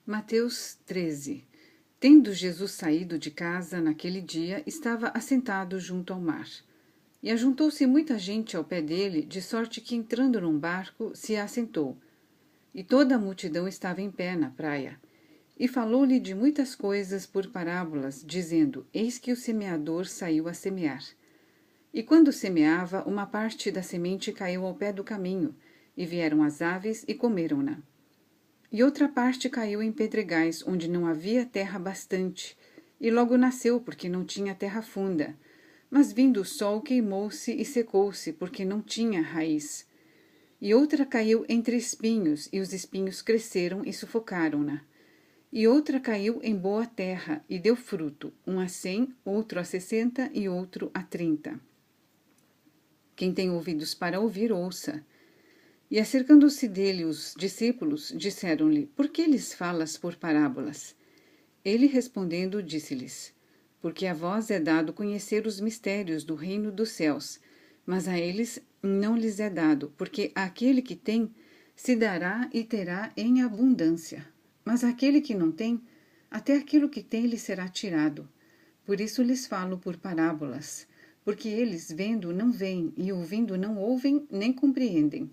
Mateus 13. Tendo Jesus saído de casa naquele dia, estava assentado junto ao mar. E ajuntou-se muita gente ao pé dele, de sorte que, entrando num barco, se assentou. E toda a multidão estava em pé na praia. E falou-lhe de muitas coisas por parábolas, dizendo: Eis que o semeador saiu a semear. E quando semeava, uma parte da semente caiu ao pé do caminho, e vieram as aves e comeram-na. E outra parte caiu em pedregais, onde não havia terra bastante, e logo nasceu, porque não tinha terra funda. Mas vindo o sol, queimou-se e secou-se, porque não tinha raiz. E outra caiu entre espinhos, e os espinhos cresceram e sufocaram-na. E outra caiu em boa terra, e deu fruto, um a 100, outro a 60 e outro a 30. Quem tem ouvidos para ouvir, ouça. E acercando-se dele os discípulos, disseram-lhe: Por que lhes falas por parábolas? Ele respondendo, disse-lhes: Porque a vós é dado conhecer os mistérios do reino dos céus, mas a eles não lhes é dado, porque àquele que tem se dará e terá em abundância. Mas àquele que não tem, até aquilo que tem lhe será tirado. Por isso lhes falo por parábolas, porque eles, vendo, não veem, e ouvindo, não ouvem, nem compreendem.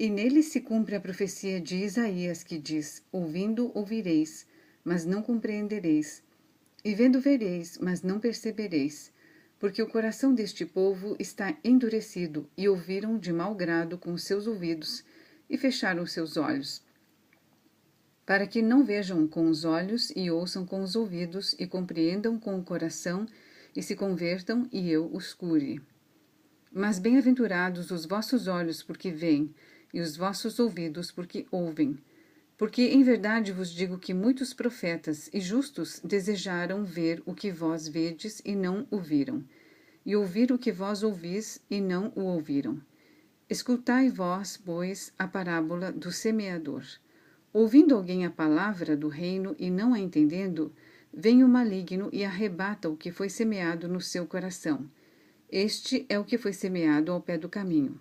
E nele se cumpre a profecia de Isaías, que diz: Ouvindo, ouvireis, mas não compreendereis. E vendo, vereis, mas não percebereis. Porque o coração deste povo está endurecido, e ouviram de mau grado com os seus ouvidos, e fecharam os seus olhos, para que não vejam com os olhos, e ouçam com os ouvidos, e compreendam com o coração, e se convertam, e eu os cure. Mas bem-aventurados os vossos olhos, porque veem, e os vossos ouvidos, porque ouvem. Porque em verdade vos digo que muitos profetas e justos desejaram ver o que vós vedes e não o viram, e ouvir o que vós ouvis e não o ouviram. Escutai vós, pois, a parábola do semeador. Ouvindo alguém a palavra do reino e não a entendendo, vem o maligno e arrebata o que foi semeado no seu coração. Este é o que foi semeado ao pé do caminho.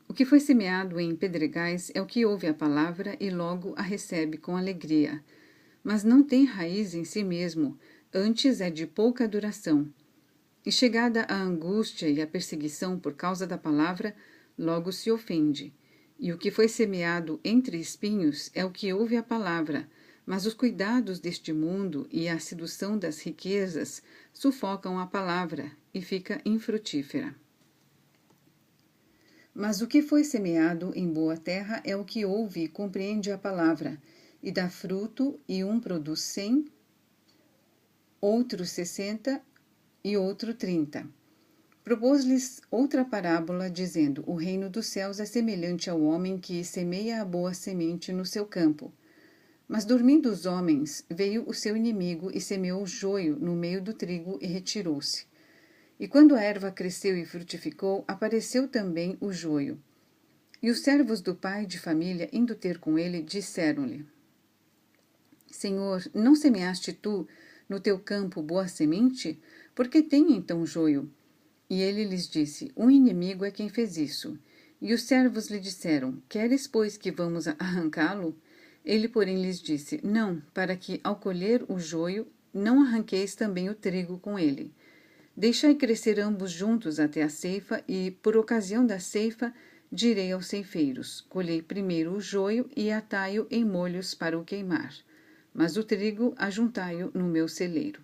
O que foi semeado em pedregais é o que ouve a palavra e logo a recebe com alegria, mas não tem raiz em si mesmo, antes é de pouca duração. E chegada a angústia e a perseguição por causa da palavra, logo se ofende. E o que foi semeado entre espinhos é o que ouve a palavra, mas os cuidados deste mundo e a sedução das riquezas sufocam a palavra e fica infrutífera. Mas o que foi semeado em boa terra é o que ouve e compreende a palavra, e dá fruto, e um produz 100, outro 60 e outro 30. Propôs-lhes outra parábola, dizendo: O reino dos céus é semelhante ao homem que semeia a boa semente no seu campo. Mas dormindo os homens, veio o seu inimigo e semeou joio no meio do trigo e retirou-se. E quando a erva cresceu e frutificou, apareceu também o joio. E os servos do pai de família, indo ter com ele, disseram-lhe: Senhor, não semeaste tu no teu campo boa semente? Por que tem então joio? E ele lhes disse: Um inimigo é quem fez isso. E os servos lhe disseram: Queres, pois, que vamos arrancá-lo? Ele, porém, lhes disse: Não, para que, ao colher o joio, não arranqueis também o trigo com ele. Deixai crescer ambos juntos até a ceifa, e, por ocasião da ceifa, direi aos ceifeiros: Colhei primeiro o joio e atai-o em molhos para o queimar, mas o trigo ajuntai-o no meu celeiro.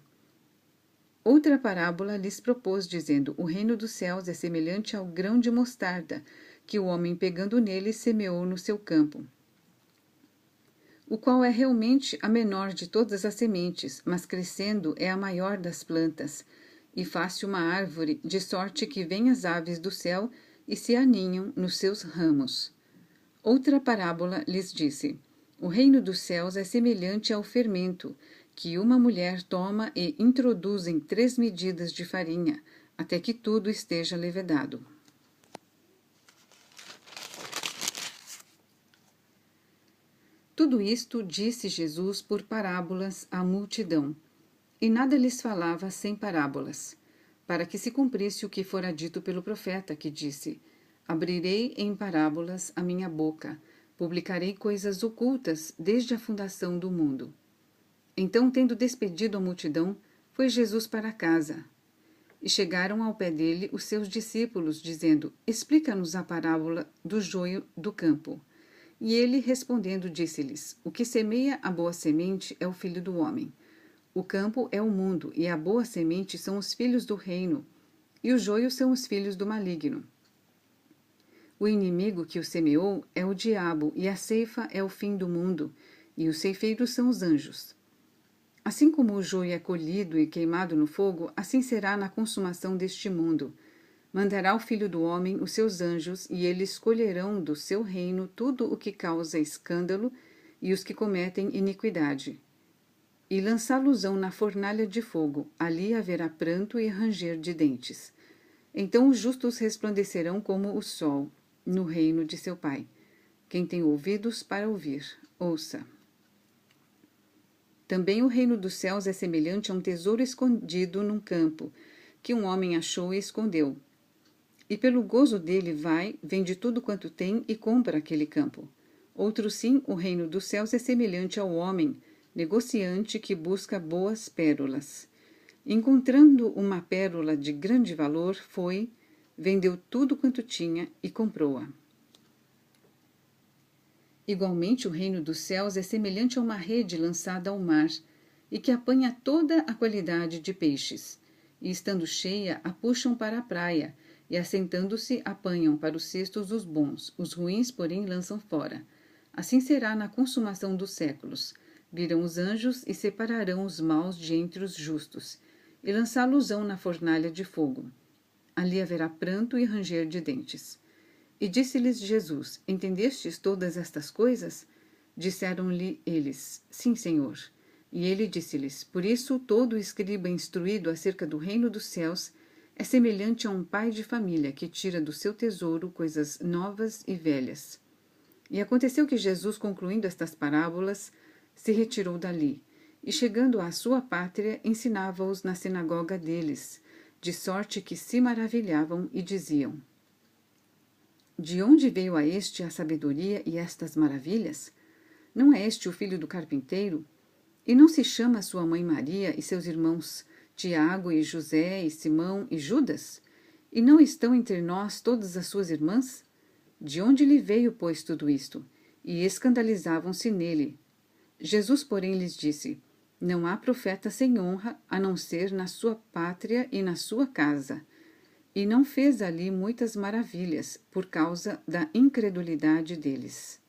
Outra parábola lhes propôs, dizendo: O reino dos céus é semelhante ao grão de mostarda, que o homem, pegando nele, semeou no seu campo, o qual é realmente a menor de todas as sementes, mas crescendo é a maior das plantas, e faz-se uma árvore, de sorte que vêm as aves do céu e se aninham nos seus ramos. Outra parábola lhes disse: O reino dos céus é semelhante ao fermento, que uma mulher toma e introduz em 3 medidas de farinha, até que tudo esteja levedado. Tudo isto disse Jesus por parábolas à multidão, e nada lhes falava sem parábolas, para que se cumprisse o que fora dito pelo profeta, que disse: Abrirei em parábolas a minha boca, Publicarei coisas ocultas desde a fundação do mundo. Então, tendo despedido a multidão, foi Jesus para casa. E chegaram ao pé dele os seus discípulos, dizendo: Explica-nos a parábola do joio do campo. E ele, respondendo, disse-lhes: O que semeia a boa semente é o Filho do homem. O campo é o mundo, e a boa semente são os filhos do reino, e o joio são os filhos do maligno. O inimigo que o semeou é o diabo, e a ceifa é o fim do mundo, e os ceifeiros são os anjos. Assim como o joio é colhido e queimado no fogo, assim será na consumação deste mundo. Mandará o Filho do Homem os seus anjos, e eles colherão do seu reino tudo o que causa escândalo e os que cometem iniquidade. E lançá-los-ão na fornalha de fogo, ali haverá pranto e ranger de dentes. Então os justos resplandecerão como o sol, no reino de seu Pai. Quem tem ouvidos para ouvir, ouça. Também o reino dos céus é semelhante a um tesouro escondido num campo, que um homem achou e escondeu. E pelo gozo dele vai, vende tudo quanto tem e compra aquele campo. Outro sim, o reino dos céus é semelhante ao homem, negociante que busca boas pérolas. Encontrando uma pérola de grande valor, foi, vendeu tudo quanto tinha e comprou-a. Igualmente, o reino dos céus é semelhante a uma rede lançada ao mar, e que apanha toda a qualidade de peixes. E, estando cheia, a puxam para a praia, e, assentando-se, apanham para os cestos os bons, os ruins, porém, lançam fora. Assim será na consumação dos séculos. Virão os anjos e separarão os maus de entre os justos, e lançá-los-ão na fornalha de fogo. Ali haverá pranto e ranger de dentes. E disse-lhes Jesus: Entendestes todas estas coisas? Disseram-lhe eles: Sim, Senhor. E ele disse-lhes: Por isso todo escriba instruído acerca do reino dos céus é semelhante a um pai de família que tira do seu tesouro coisas novas e velhas. E aconteceu que Jesus, concluindo estas parábolas, se retirou dali, e chegando à sua pátria, ensinava-os na sinagoga deles, de sorte que se maravilhavam e diziam: De onde veio a este a sabedoria e estas maravilhas? Não é este o filho do carpinteiro? E não se chama sua mãe Maria e seus irmãos Tiago e José e Simão e Judas? E não estão entre nós todas as suas irmãs? De onde lhe veio, pois, tudo isto? E escandalizavam-se nele. Jesus, porém, lhes disse: Não há profeta sem honra, a não ser na sua pátria e na sua casa. E não fez ali muitas maravilhas, por causa da incredulidade deles.